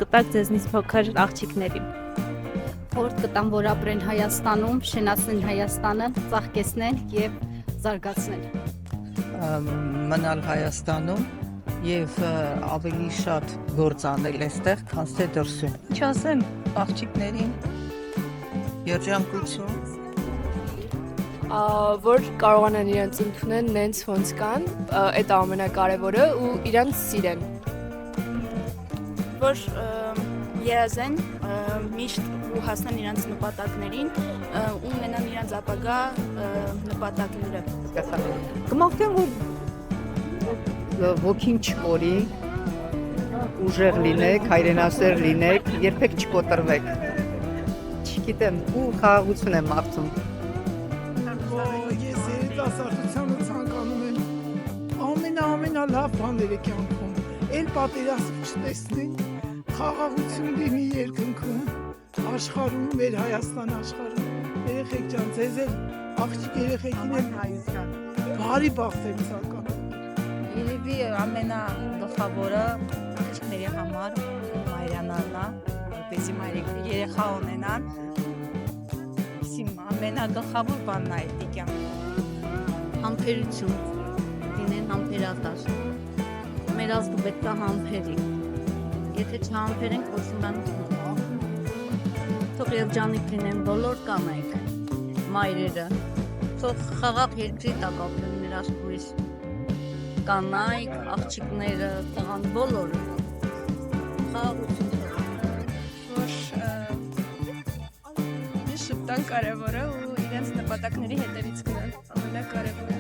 կտաք ձեզնից փոքր աղջիկների։ Խորհուրդ կտամ, որ ապրեն Հայաստանում, շենացնեն Հայաստանը, ծաղկեցնեն եւ զարգացնեն։ Մնալ Հայաստանում եւ ավելի շատ գործ անել այստեղ, քան թե դրսում։ Ինչ ասեմ, աղջիկներին երջանկություն, որ կարողանան իրենց ընդունել նենց ոնց կան, այդ ամենակարևորը ու իրենց սիրեն։ Որ երազեն միշտ ու հասնեն իրենց նպատակներին ու ունենան իրենց ապագա նպատակները։ Կմաղթեմ, որ ոգին չկորի, ուժեղ լինեք, հայրենասեր լինեք, երբեք չկոտրվեք։ Չգիտեմ, ու խաղաղություն եմ մաղթում։ Ես երիտասարդությանը ցանկանում եմ ամենալավ բաները կյանքում, էլ պատերազմ չտեսնեն, խաղաղություն լինի երկնքում, աշխարհում, մեր Հայաստան աշխարհում, երեխեք ջան, ձեզ էլ աղջիկ երեխեքին էլ բարի բախտ եմ ցանկանում։ Երևի ամենագլխավորը աղջիկների համար մայրանալն է, որպեսզի երեխա ունենան, ամենագլխավոր բանն է այդ կյանքում։ Համբերություն, լինեն համբերատար։ Մեր ազգը պետք է համբերի։ Եթե չհամբերենք, ոչ մի բան թող երջանիկ լինեն բոլոր կանայք, մայրերը, թող խաղաղ երկրի տակ ապրեն մեր աշխույժ կանայք, աղջիկները, տղան բոլորը։ Խաղաղություն։ Շփտան կարևորը ու իրենց նպատակների հետևից գնալ ամենակարևորը։